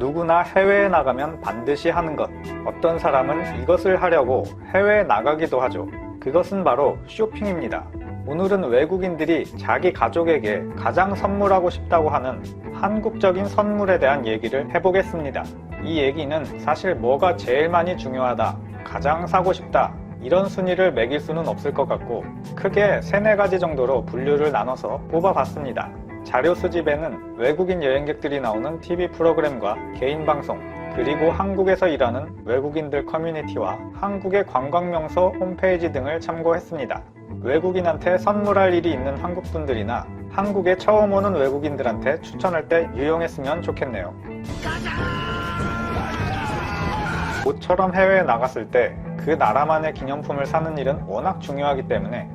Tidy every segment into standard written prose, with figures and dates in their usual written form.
누구나 해외에 나가면 반드시 하는 것. 어떤 사람은 이것을 하려고 해외에 나가기도 하죠. 그것은 바로 쇼핑입니다. 오늘은 외국인들이 자기 가족에게 가장 선물하고 싶다고 하는 한국적인 선물에 대한 얘기를 해보겠습니다. 이 얘기는 사실 뭐가 제일 많이 중요하다, 가장 사고 싶다, 이런 순위를 매길 수는 없을 것 같고 크게 3-4가지 정도로 분류를 나눠서 뽑아봤습니다. 자료 수집에는 외국인 여행객들이 나오는 TV 프로그램과 개인 방송, 그리고 한국에서 일하는 외국인들 커뮤니티와 한국의 관광명소 홈페이지 등을 참고했습니다. 외국인한테 선물할 일이 있는 한국분들이나 한국에 처음 오는 외국인들한테 추천할 때 유용했으면 좋겠네요. 모처럼 해외에 나갔을 때 그 나라만의 기념품을 사는 일은 워낙 중요하기 때문에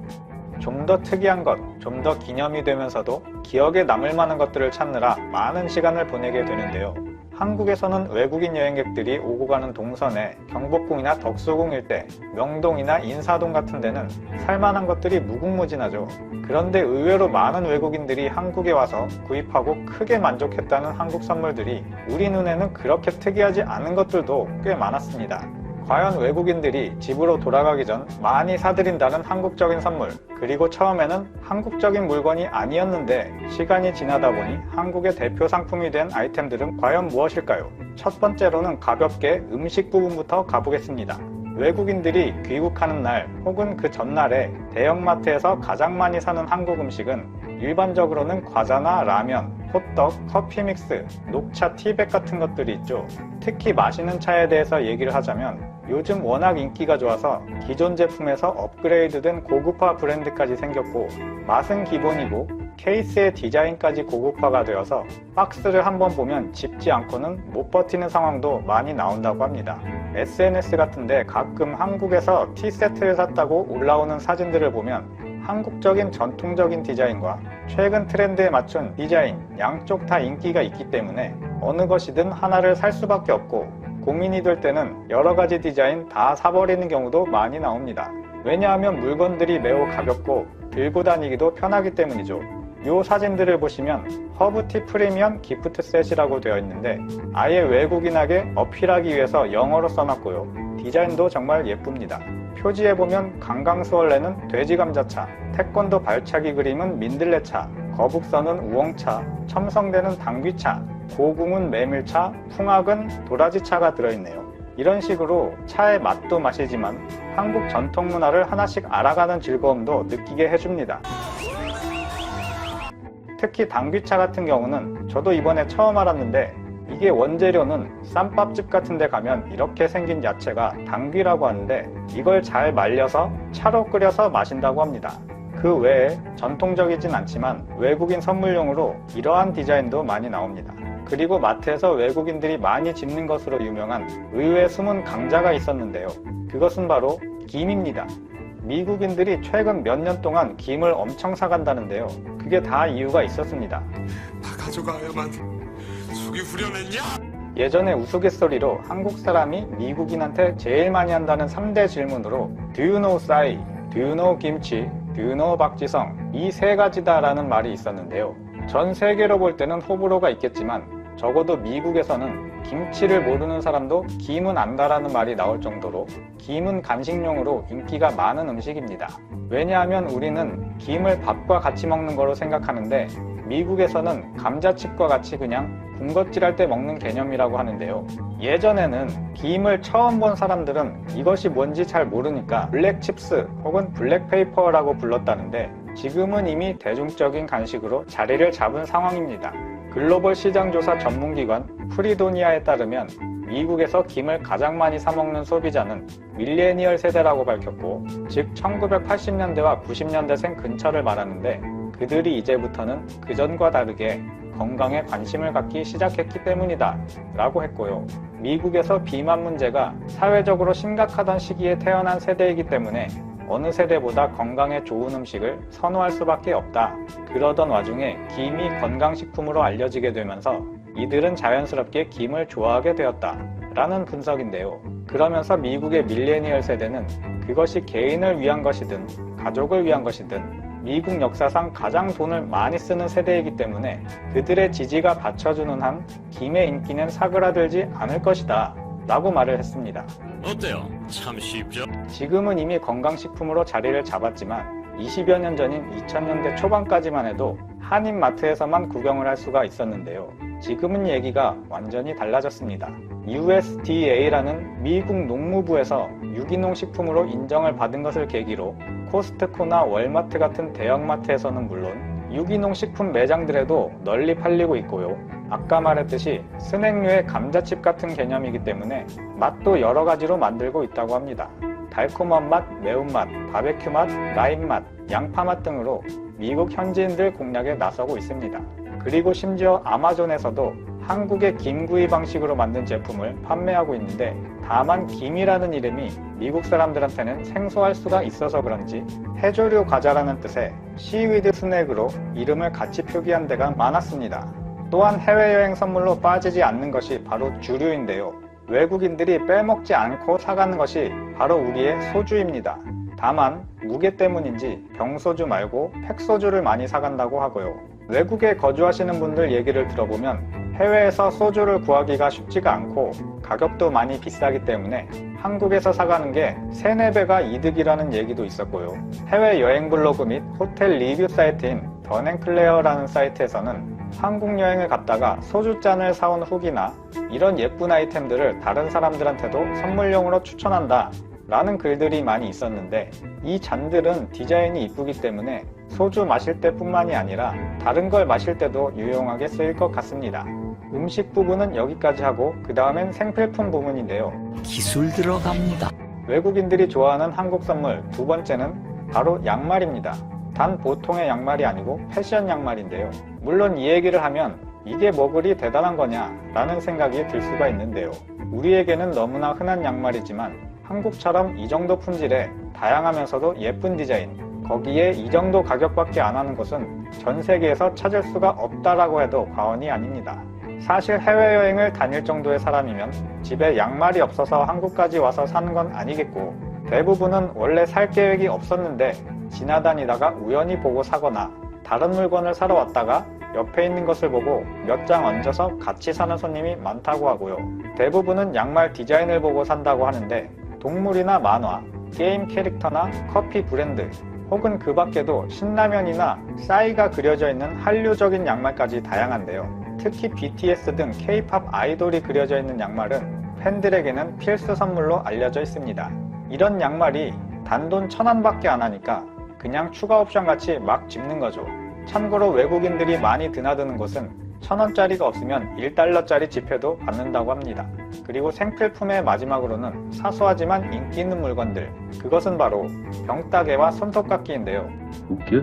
좀 더 특이한 것, 좀 더 기념이 되면서도 기억에 남을 만한 것들을 찾느라 많은 시간을 보내게 되는데요. 한국에서는 외국인 여행객들이 오고 가는 동선에 경복궁이나 덕수궁 일대, 명동이나 인사동 같은 데는 살만한 것들이 무궁무진하죠. 그런데 의외로 많은 외국인들이 한국에 와서 구입하고 크게 만족했다는 한국 선물들이 우리 눈에는 그렇게 특이하지 않은 것들도 꽤 많았습니다. 과연 외국인들이 집으로 돌아가기 전 많이 사들인다는 한국적인 선물, 그리고 처음에는 한국적인 물건이 아니었는데 시간이 지나다 보니 한국의 대표 상품이 된 아이템들은 과연 무엇일까요? 첫 번째로는 가볍게 음식 부분부터 가보겠습니다. 외국인들이 귀국하는 날 혹은 그 전날에 대형마트에서 가장 많이 사는 한국 음식은 일반적으로는 과자나 라면, 호떡, 커피 믹스, 녹차, 티백 같은 것들이 있죠. 특히 마시는 차에 대해서 얘기를 하자면 요즘 워낙 인기가 좋아서 기존 제품에서 업그레이드된 고급화 브랜드까지 생겼고 맛은 기본이고 케이스의 디자인까지 고급화가 되어서 박스를 한번 보면 집지 않고는 못 버티는 상황도 많이 나온다고 합니다. SNS 같은데 가끔 한국에서 티세트를 샀다고 올라오는 사진들을 보면 한국적인 전통적인 디자인과 최근 트렌드에 맞춘 디자인 양쪽 다 인기가 있기 때문에 어느 것이든 하나를 살 수밖에 없고 고민이 될 때는 여러 가지 디자인 다 사버리는 경우도 많이 나옵니다. 왜냐하면 물건들이 매우 가볍고 들고 다니기도 편하기 때문이죠. 이 사진들을 보시면 허브티 프리미엄 기프트 셋이라고 되어 있는데 아예 외국인에게 어필하기 위해서 영어로 써놨고요. 디자인도 정말 예쁩니다. 표지에 보면 강강수월래는 돼지감자차, 태권도 발차기 그림은 민들레차, 거북선은 우엉차, 첨성대는 당귀차, 고궁은 메밀차, 풍악은 도라지차가 들어있네요. 이런 식으로 차의 맛도 마시지만 한국 전통 문화를 하나씩 알아가는 즐거움도 느끼게 해줍니다. 특히 당귀차 같은 경우는 저도 이번에 처음 알았는데 이게 원재료는 쌈밥집 같은 데 가면 이렇게 생긴 야채가 당귀라고 하는데 이걸 잘 말려서 차로 끓여서 마신다고 합니다. 그 외에 전통적이진 않지만 외국인 선물용으로 이러한 디자인도 많이 나옵니다. 그리고 마트에서 외국인들이 많이 집는 것으로 유명한 의외의 숨은 강자가 있었는데요. 그것은 바로 김입니다. 미국인들이 최근 몇 년 동안 김을 엄청 사간다는데요. 그게 다 이유가 있었습니다. 다 가져가야만 속이 후련했냐? 예전에 우스갯소리로 한국 사람이 미국인한테 제일 많이 한다는 3대 질문으로 Do you know 싸이? Do you know 김치? Do you know 박지성? 이 3가지다 라는 말이 있었는데요. 전 세계로 볼 때는 호불호가 있겠지만 적어도 미국에서는 김치를 모르는 사람도 김은 안다라는 말이 나올 정도로 김은 간식용으로 인기가 많은 음식입니다. 왜냐하면 우리는 김을 밥과 같이 먹는 거로 생각하는데 미국에서는 감자칩과 같이 그냥 군것질할 때 먹는 개념이라고 하는데요. 예전에는 김을 처음 본 사람들은 이것이 뭔지 잘 모르니까 블랙칩스 혹은 블랙페이퍼라고 불렀다는데 지금은 이미 대중적인 간식으로 자리를 잡은 상황입니다. 글로벌 시장조사 전문기관 프리도니아에 따르면 미국에서 김을 가장 많이 사먹는 소비자는 밀레니얼 세대라고 밝혔고 즉 1980년대와 90년대생 근처를 말하는데 그들이 이제부터는 그전과 다르게 건강에 관심을 갖기 시작했기 때문이다 라고 했고요. 미국에서 비만 문제가 사회적으로 심각하던 시기에 태어난 세대이기 때문에 어느 세대보다 건강에 좋은 음식을 선호할 수밖에 없다. 그러던 와중에 김이 건강식품으로 알려지게 되면서 이들은 자연스럽게 김을 좋아하게 되었다 라는 분석인데요. 그러면서 미국의 밀레니얼 세대는 그것이 개인을 위한 것이든 가족을 위한 것이든 미국 역사상 가장 돈을 많이 쓰는 세대이기 때문에 그들의 지지가 받쳐주는 한 김의 인기는 사그라들지 않을 것이다 라고 말을 했습니다. 어때요? 참 쉽죠? 지금은 이미 건강식품으로 자리를 잡았지만 20여 년 전인 2000년대 초반까지만 해도 한인마트에서만 구경을 할 수가 있었는데요. 지금은 얘기가 완전히 달라졌습니다. USDA라는 미국 농무부에서 유기농 식품으로 인정을 받은 것을 계기로 코스트코나 월마트 같은 대형마트에서는 물론 유기농 식품 매장들에도 널리 팔리고 있고요. 아까 말했듯이 스낵류의 감자칩 같은 개념이기 때문에 맛도 여러 가지로 만들고 있다고 합니다. 달콤한 맛, 매운맛, 바베큐 맛, 라임 맛, 양파 맛 등으로 미국 현지인들 공략에 나서고 있습니다. 그리고 심지어 아마존에서도 한국의 김구이 방식으로 만든 제품을 판매하고 있는데 다만 김이라는 이름이 미국 사람들한테는 생소할 수가 있어서 그런지 해조류 과자라는 뜻의 시위드 스낵으로 이름을 같이 표기한 데가 많았습니다. 또한 해외여행 선물로 빠지지 않는 것이 바로 주류인데요. 외국인들이 빼먹지 않고 사가는 것이 바로 우리의 소주입니다. 다만 무게 때문인지 병소주 말고 팩소주를 많이 사간다고 하고요. 외국에 거주하시는 분들 얘기를 들어보면 해외에서 소주를 구하기가 쉽지가 않고 가격도 많이 비싸기 때문에 한국에서 사가는 게 3, 4배가 이득이라는 얘기도 있었고요. 해외 여행 블로그 및 호텔 리뷰 사이트인 던앤클레어라는 사이트에서는 한국 여행을 갔다가 소주잔을 사온 후기나 이런 예쁜 아이템들을 다른 사람들한테도 선물용으로 추천한다 라는 글들이 많이 있었는데 이 잔들은 디자인이 이쁘기 때문에 소주 마실 때뿐만이 아니라 다른 걸 마실 때도 유용하게 쓰일 것 같습니다. 음식 부분은 여기까지 하고 그 다음엔 생필품 부분인데요. 기술 들어갑니다. 외국인들이 좋아하는 한국 선물 두 번째는 바로 양말입니다. 단 보통의 양말이 아니고 패션 양말인데요. 물론 이 얘기를 하면 이게 뭐 그리 대단한 거냐 라는 생각이 들 수가 있는데요. 우리에게는 너무나 흔한 양말이지만 한국처럼 이 정도 품질에 다양하면서도 예쁜 디자인, 거기에 이 정도 가격밖에 안 하는 곳은 전 세계에서 찾을 수가 없다라고 해도 과언이 아닙니다. 사실 해외여행을 다닐 정도의 사람이면 집에 양말이 없어서 한국까지 와서 사는 건 아니겠고 대부분은 원래 살 계획이 없었는데 지나다니다가 우연히 보고 사거나 다른 물건을 사러 왔다가 옆에 있는 것을 보고 몇 장 얹어서 같이 사는 손님이 많다고 하고요. 대부분은 양말 디자인을 보고 산다고 하는데 동물이나 만화, 게임 캐릭터나 커피 브랜드 혹은 그 밖에도 신라면이나 싸이가 그려져 있는 한류적인 양말까지 다양한데요. 특히 BTS 등 K-POP 아이돌이 그려져 있는 양말은 팬들에게는 필수 선물로 알려져 있습니다. 이런 양말이 단돈 1,000원밖에 안 하니까 그냥 추가 옵션 같이 막 집는 거죠. 참고로 외국인들이 많이 드나드는 곳은 1,000원짜리가 없으면 1달러짜리 지폐도 받는다고 합니다. 그리고 생필품의 마지막으로는 사소하지만 인기 있는 물건들, 그것은 바로 병따개와 손톱깎이인데요. 웃겨?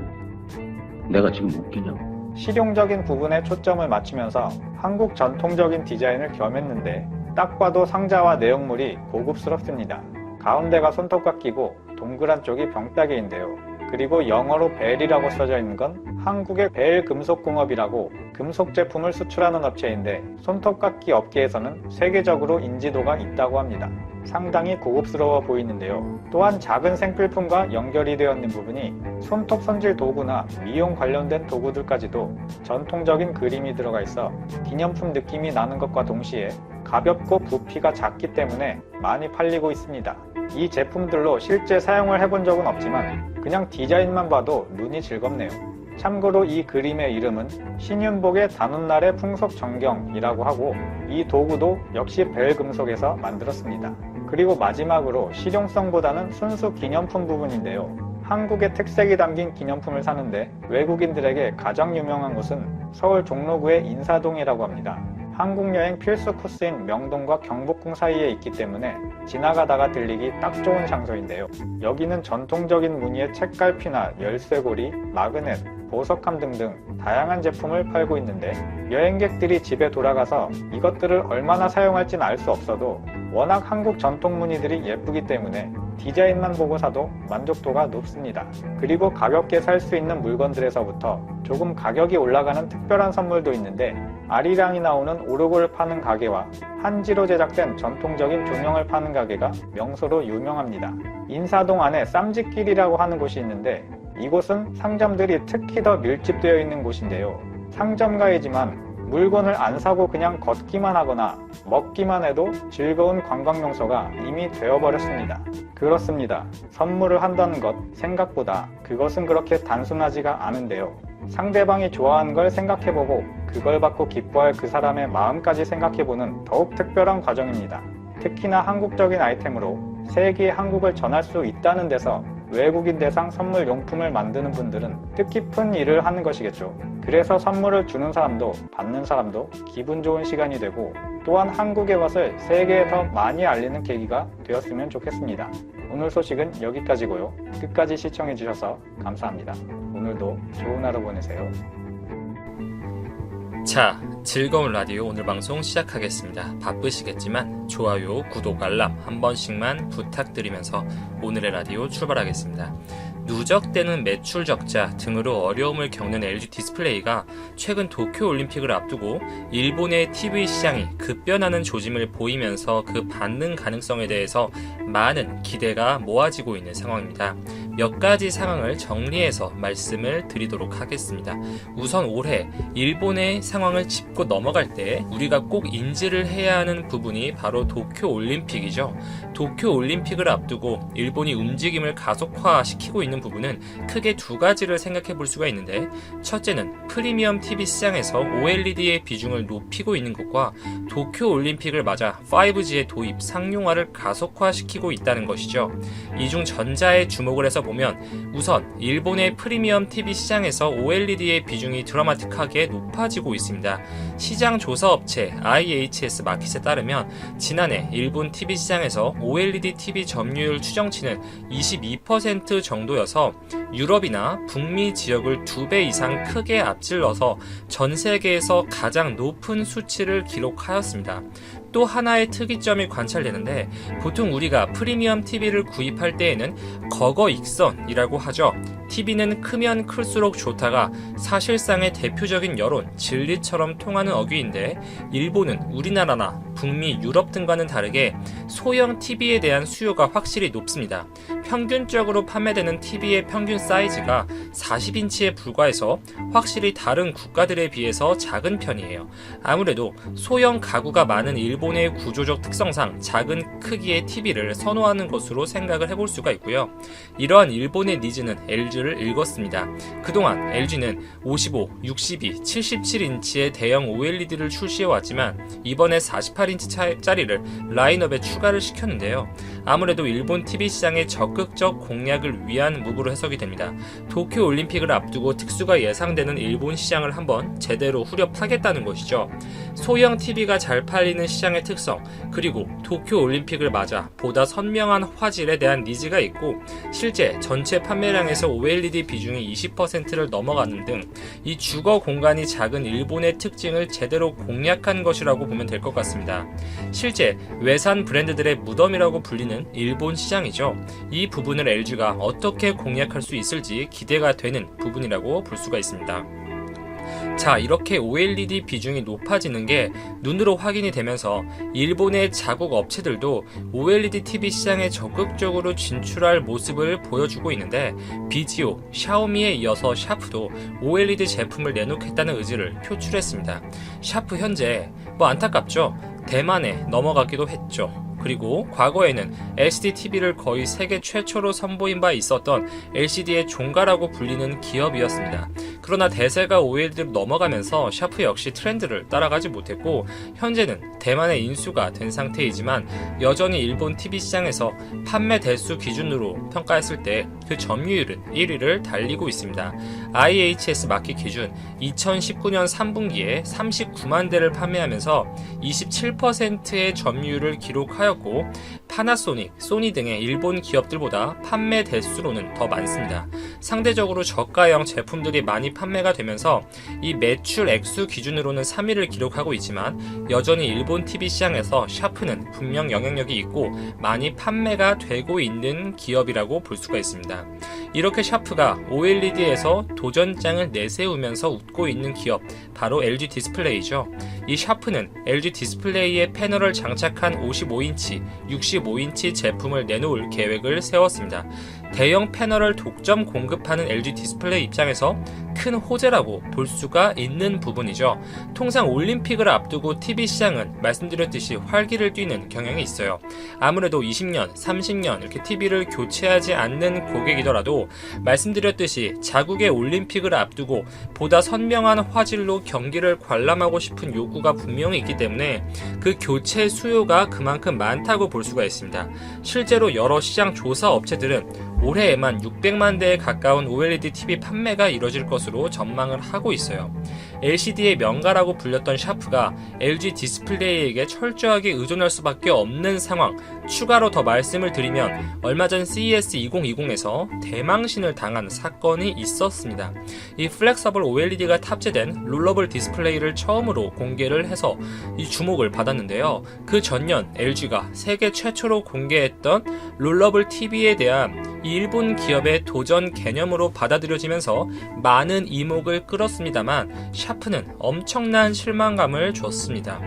내가 지금 웃기냐고? 실용적인 부분에 초점을 맞추면서 한국 전통적인 디자인을 겸했는데 딱 봐도 상자와 내용물이 고급스럽습니다. 가운데가 손톱깎이고 동그란 쪽이 병따개인데요. 그리고 영어로 벨이라고 써져 있는 건 한국의 벨금속공업이라고 금속 제품을 수출하는 업체인데 손톱깎이 업계에서는 세계적으로 인지도가 있다고 합니다. 상당히 고급스러워 보이는데요. 또한 작은 생필품과 연결이 되어 있는 부분이 손톱 손질 도구나 미용 관련된 도구들까지도 전통적인 그림이 들어가 있어 기념품 느낌이 나는 것과 동시에 가볍고 부피가 작기 때문에 많이 팔리고 있습니다. 이 제품들로 실제 사용을 해본 적은 없지만 그냥 디자인만 봐도 눈이 즐겁네요. 참고로 이 그림의 이름은 신윤복의 단오날의 풍속정경이라고 하고 이 도구도 역시 벨금속에서 만들었습니다. 그리고 마지막으로 실용성보다는 순수 기념품 부분인데요. 한국의 특색이 담긴 기념품을 사는데 외국인들에게 가장 유명한 곳은 서울 종로구의 인사동이라고 합니다. 한국 여행 필수 코스인 명동과 경복궁 사이에 있기 때문에 지나가다가 들리기 딱 좋은 장소인데요. 여기는 전통적인 무늬의 책갈피나 열쇠고리, 마그넷, 보석함 등등 다양한 제품을 팔고 있는데 여행객들이 집에 돌아가서 이것들을 얼마나 사용할지는 알 수 없어도 워낙 한국 전통 무늬들이 예쁘기 때문에 디자인만 보고 사도 만족도가 높습니다. 그리고 가볍게 살 수 있는 물건들에서부터 조금 가격이 올라가는 특별한 선물도 있는데 아리랑이 나오는 오르골을 파는 가게와 한지로 제작된 전통적인 조명을 파는 가게가 명소로 유명합니다. 인사동 안에 쌈짓길이라고 하는 곳이 있는데 이곳은 상점들이 특히 더 밀집되어 있는 곳인데요. 상점가이지만 물건을 안 사고 그냥 걷기만 하거나 먹기만 해도 즐거운 관광 명소가 이미 되어버렸습니다. 그렇습니다. 선물을 한다는 것 생각보다 그것은 그렇게 단순하지가 않은데요. 상대방이 좋아하는 걸 생각해보고 그걸 받고 기뻐할 그 사람의 마음까지 생각해보는 더욱 특별한 과정입니다. 특히나 한국적인 아이템으로 세계의 한국을 전할 수 있다는 데서 외국인 대상 선물 용품을 만드는 분들은 뜻깊은 일을 하는 것이겠죠. 그래서 선물을 주는 사람도 받는 사람도 기분 좋은 시간이 되고 또한 한국의 것을 세계에 더 많이 알리는 계기가 되었으면 좋겠습니다. 오늘 소식은 여기까지고요. 끝까지 시청해주셔서 감사합니다. 오늘도 좋은 하루 보내세요. 자, 즐거운 라디오 오늘 방송 시작하겠습니다. 바쁘시겠지만 좋아요, 구독, 알람 한 번씩만 부탁드리면서 오늘의 라디오 출발하겠습니다. 누적되는 매출 적자 등으로 어려움을 겪는 LG 디스플레이가 최근 도쿄올림픽을 앞두고 일본의 TV 시장이 급변하는 조짐을 보이면서 그 반등 가능성에 대해서 많은 기대가 모아지고 있는 상황입니다. 몇 가지 상황을 정리해서 말씀을 드리도록 하겠습니다. 우선 올해 일본의 상황을 짚고 넘어갈 때 우리가 꼭 인지를 해야 하는 부분이 바로 도쿄올림픽이죠. 도쿄올림픽을 앞두고 일본이 움직임을 가속화시키고 있는 부분은 크게 두 가지를 생각해 볼 수가 있는데, 첫째는 프리미엄 TV 시장에서 OLED의 비중을 높이고 있는 것과 도쿄올림픽을 맞아 5G의 도입, 상용화를 가속화시키고 있다는 것이죠. 이 중 전자에 주목을 해서 보면 우선 일본의 프리미엄 TV 시장에서 OLED의 비중이 드라마틱하게 높아지고 있습니다. 시장 조사 업체 IHS 마켓에 따르면 지난해 일본 TV 시장에서 OLED TV 점유율 추정치는 22% 정도여서 유럽이나 북미 지역을 2배 이상 크게 앞질러서 전 세계에서 가장 높은 수치를 기록하였습니다. 또 하나의 특이점이 관찰되는데, 보통 우리가 프리미엄 TV를 구입할 때에는 거거익선이라고 하죠. TV는 크면 클수록 좋다가 사실상의 대표적인 여론, 진리처럼 통하는 어귀인데, 일본은 우리나라나 북미, 유럽 등과는 다르게 소형 TV에 대한 수요가 확실히 높습니다. 평균적으로 판매되는 TV의 평균 사이즈가 40인치에 불과해서 확실히 다른 국가들에 비해서 작은 편이에요. 아무래도 소형 가구가 많은 일본의 구조적 특성상 작은 크기의 TV를 선호하는 것으로 생각을 해볼 수가 있고요. 이러한 일본의 니즈는 LG를 읽었습니다. 그동안 LG는 55, 62, 77인치의 대형 OLED를 출시해왔지만 이번에 48인치짜리를 라인업에 추가를 시켰는데요. 아무래도 일본 TV 시장의 적극적 공략을 위한 무브로 해석이 됩니다. 도쿄올림픽을 앞두고 특수가 예상되는 일본 시장을 한번 제대로 후려파겠다는 것이죠. 소형 TV가 잘 팔리는 시장의 특성, 그리고 도쿄올림픽을 맞아 보다 선명한 화질에 대한 니즈가 있고, 실제 전체 판매량에서 OLED 비중이 20%를 넘어가는 등 이 주거 공간이 작은 일본의 특징을 제대로 공략한 것이라고 보면 될 것 같습니다. 실제 외산 브랜드들의 무덤이라고 불리는 일본 시장이죠. 이 부분을 LG가 어떻게 공략할 수 있을지 기대가 되는 부분이라고 볼 수가 있습니다. 자, 이렇게 OLED 비중이 높아지는 게 눈으로 확인이 되면서 일본의 자국 업체들도 OLED TV 시장에 적극적으로 진출할 모습을 보여주고 있는데, 비지오, 샤오미에 이어서 샤프도 OLED 제품을 내놓겠다는 의지를 표출했습니다. 샤프 현재 안타깝죠? 대만에 넘어가기도 했죠. 그리고 과거에는 LCD TV를 거의 세계 최초로 선보인 바 있었던 LCD의 종가라고 불리는 기업이었습니다. 그러나 대세가 OLED로 넘어가면서 샤프 역시 트렌드를 따라가지 못했고, 현재는 대만의 인수가 된 상태이지만 여전히 일본 TV 시장에서 판매 대수 기준으로 평가했을 때 그 점유율은 1위를 달리고 있습니다. IHS 마켓 기준 2019년 3분기에 39만 대를 판매하면서 27%의 점유율을 기록하였고, 파나소닉, 소니 등의 일본 기업들보다 판매 대수로는 더 많습니다. 상대적으로 저가형 제품들이 많이 판매가 되면서 이 매출 액수 기준으로는 3위를 기록하고 있지만, 여전히 일본 TV 시장에서 샤프는 분명 영향력이 있고 많이 판매가 되고 있는 기업이라고 볼 수가 있습니다. 이렇게 샤프가 OLED에서 도전장을 내세우면서 웃고 있는 기업, 바로 LG 디스플레이죠. 이 샤프는 LG 디스플레이에 패널을 장착한 55인치, 65인치 제품을 내놓을 계획을 세웠습니다. 대형 패널을 독점 공급하는 LG 디스플레이 입장에서 큰 호재라고 볼 수가 있는 부분이죠. 통상 올림픽을 앞두고 TV 시장은 말씀드렸듯이 활기를 띠는 경향이 있어요. 아무래도 20년, 30년 이렇게 TV를 교체하지 않는 고객이더라도 말씀드렸듯이 자국의 올림픽을 앞두고 보다 선명한 화질로 경기를 관람하고 싶은 요구가 분명히 있기 때문에 그 교체 수요가 그만큼 많다고 볼 수가 있습니다. 실제로 여러 시장 조사 업체들은 올해에만 600만 대에 가까운 OLED TV 판매가 이뤄질 것으로 전망을 하고 있어요. LCD의 명가라고 불렸던 샤프가 LG 디스플레이에게 철저하게 의존할 수밖에 없는 상황. 추가로 더 말씀을 드리면 얼마 전 CES 2020에서 대망신을 당한 사건이 있었습니다. 이 플렉서블 OLED가 탑재된 롤러블 디스플레이를 처음으로 공개를 해서 이 주목을 받았는데요. 그 전년 LG가 세계 최초로 공개했던 롤러블 TV에 대한 일본 기업의 도전 개념으로 받아들여지면서 많은 이목을 끌었습니다만 샤프는 엄청난 실망감을 줬습니다.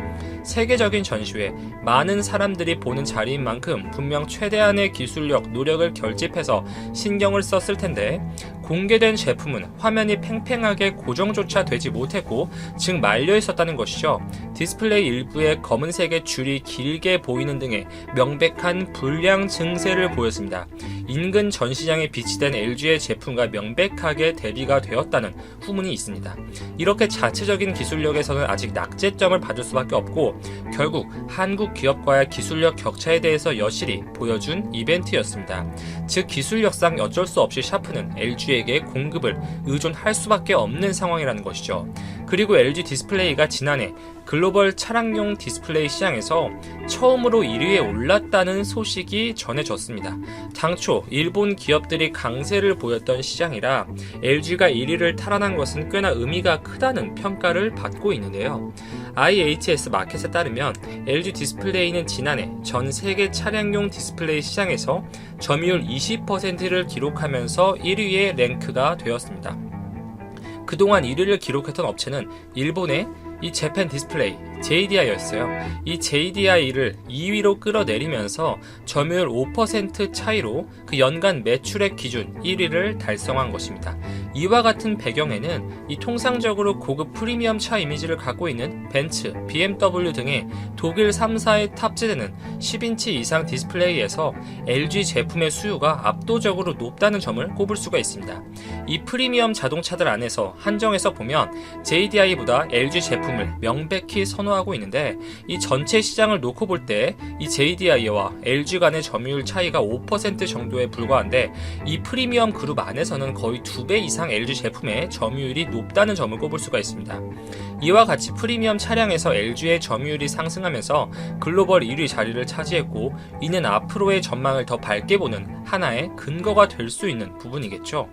세계적인 전시회, 많은 사람들이 보는 자리인 만큼 분명 최대한의 기술력, 노력을 결집해서 신경을 썼을 텐데 공개된 제품은 화면이 팽팽하게 고정조차 되지 못했고 즉 말려 있었다는 것이죠. 디스플레이 일부에 검은색의 줄이 길게 보이는 등의 명백한 불량 증세를 보였습니다. 인근 전시장에 비치된 LG의 제품과 명백하게 대비가 되었다는 후문이 있습니다. 이렇게 자체적인 기술력에서는 아직 낙제점을 받을 수밖에 없고 결국 한국 기업과의 기술력 격차에 대해서 여실히 보여준 이벤트였습니다. 즉 기술력상 어쩔 수 없이 샤프는 LG에게 공급을 의존할 수밖에 없는 상황이라는 것이죠. 그리고 LG 디스플레이가 지난해 글로벌 차량용 디스플레이 시장에서 처음으로 1위에 올랐다는 소식이 전해졌습니다. 당초 일본 기업들이 강세를 보였던 시장이라 LG가 1위를 탈환한 것은 꽤나 의미가 크다는 평가를 받고 있는데요. IHS 마켓에 따르면 LG 디스플레이는 지난해 전 세계 차량용 디스플레이 시장에서 점유율 20%를 기록하면서 1위에 랭크가 되었습니다. 그동안 1위를 기록했던 업체는 일본의 이 재팬 디스플레이 JDI였어요. 이 JDI를 2위로 끌어내리면서 점유율 5% 차이로 그 연간 매출액 기준 1위를 달성한 것입니다. 이와 같은 배경에는 이 통상적으로 고급 프리미엄 차 이미지를 갖고 있는 벤츠, BMW 등의 독일 3사에 탑재되는 10인치 이상 디스플레이에서 LG 제품의 수요가 압도적으로 높다는 점을 꼽을 수가 있습니다. 이 프리미엄 자동차들 안에서 한정해서 보면 JDI보다 LG 제품을 명백히 선호하고 있는데 이 전체 시장을 놓고 볼 때 이 JDI와 LG 간의 점유율 차이가 5% 정도에 불과한데 이 프리미엄 그룹 안에서는 거의 2배 이상 LG 제품의 점유율이 높다는 점을 꼽을 수가 있습니다. 이와 같이 프리미엄 차량에서 LG의 점유율이 상승하면서 글로벌 1위 자리를 차지했고 이는 앞으로의 전망을 더 밝게 보는 하나의 근거가 될 수 있는 부분이겠죠.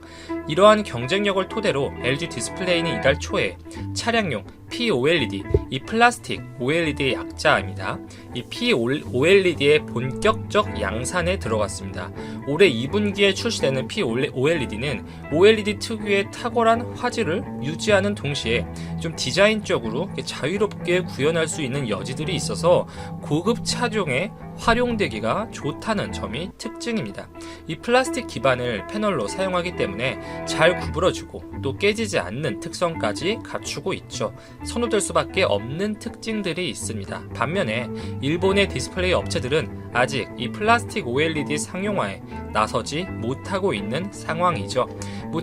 이러한 경쟁력을 토대로 LG 디스플레이는 이달 초에 차량용 POLED, 이 플라스틱 OLED의 약자입니다. 이 POLED의 본격적 양산에 들어갔습니다. 올해 2분기에 출시되는 POLED는 OLED 특유의 탁월한 화질을 유지하는 동시에 좀 디자인적으로 자유롭게 구현할 수 있는 여지들이 있어서 고급 차종에 활용되기가 좋다는 점이 특징입니다. 이 플라스틱 기반을 패널로 사용하기 때문에 잘 구부러지고 또 깨지지 않는 특성까지 갖추고 있죠. 선호될 수밖에 없는 특징들이 있습니다. 반면에 일본의 디스플레이 업체들은 아직 이 플라스틱 OLED 상용화에 나서지 못하고 있는 상황이죠.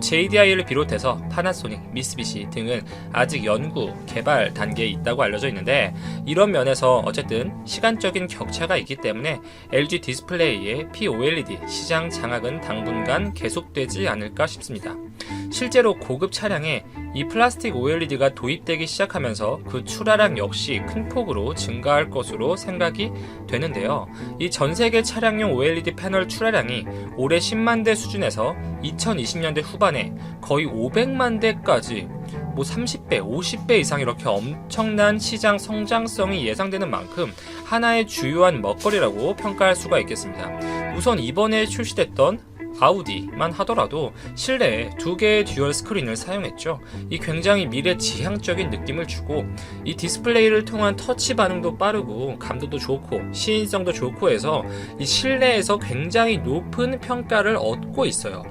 JDI를 비롯해서 파나소닉, 미쓰비시 등은 아직 연구, 개발 단계에 있다고 알려져 있는데 이런 면에서 어쨌든 시간적인 격차가 있기 때문에 LG 디스플레이의 POLED 시장 장악은 당분간 계속되지 않을까 싶습니다. 실제로 고급 차량에 이 플라스틱 OLED가 도입되기 시작하면서 그 출하량 역시 큰 폭으로 증가할 것으로 생각이 되는데요. 이 전세계 차량용 OLED 패널 출하량이 올해 10만 대 수준에서 2020년대 후반에 거의 500만 대까지 30배, 50배 이상 이렇게 엄청난 시장 성장성이 예상되는 만큼 하나의 주요한 먹거리라고 평가할 수가 있겠습니다. 우선 이번에 출시됐던 아우디만 하더라도 실내에 2개의 듀얼 스크린을 사용했죠. 이 굉장히 미래지향적인 느낌을 주고 이 디스플레이를 통한 터치 반응도 빠르고 감도도 좋고 시인성도 좋고 해서 이 실내에서 굉장히 높은 평가를 얻고 있어요.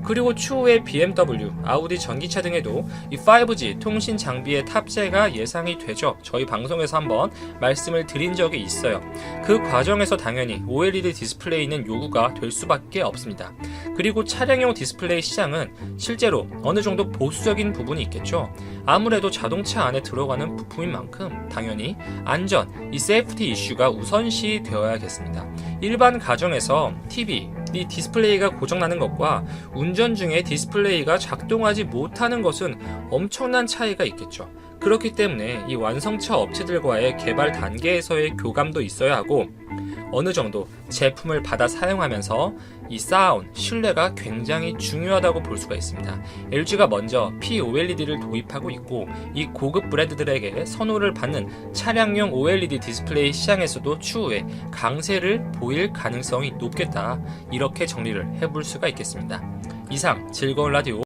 그리고 추후에 BMW, 아우디 전기차 등에도 이 5G 통신 장비의 탑재가 예상이 되죠. 저희 방송에서 한번 말씀을 드린 적이 있어요. 그 과정에서 당연히 OLED 디스플레이는 요구가 될 수밖에 없습니다. 그리고 차량용 디스플레이 시장은 실제로 어느 정도 보수적인 부분이 있겠죠. 아무래도 자동차 안에 들어가는 부품인 만큼 당연히 안전, 이 세이프티 이슈가 우선시 되어야겠습니다. 일반 가정에서 TV, 이 디스플레이가 고장나는 것과 운전 중에 디스플레이가 작동하지 못하는 것은 엄청난 차이가 있겠죠. 그렇기 때문에 이 완성차 업체들과의 개발 단계에서의 교감도 있어야 하고 어느 정도 제품을 받아 사용하면서 이 쌓아온 신뢰가 굉장히 중요하다고 볼 수가 있습니다. LG가 먼저 POLED를 도입하고 있고 이 고급 브랜드들에게 선호를 받는 차량용 OLED 디스플레이 시장에서도 추후에 강세를 보일 가능성이 높겠다. 이렇게 정리를 해볼 수가 있겠습니다. 이상 즐거운 라디오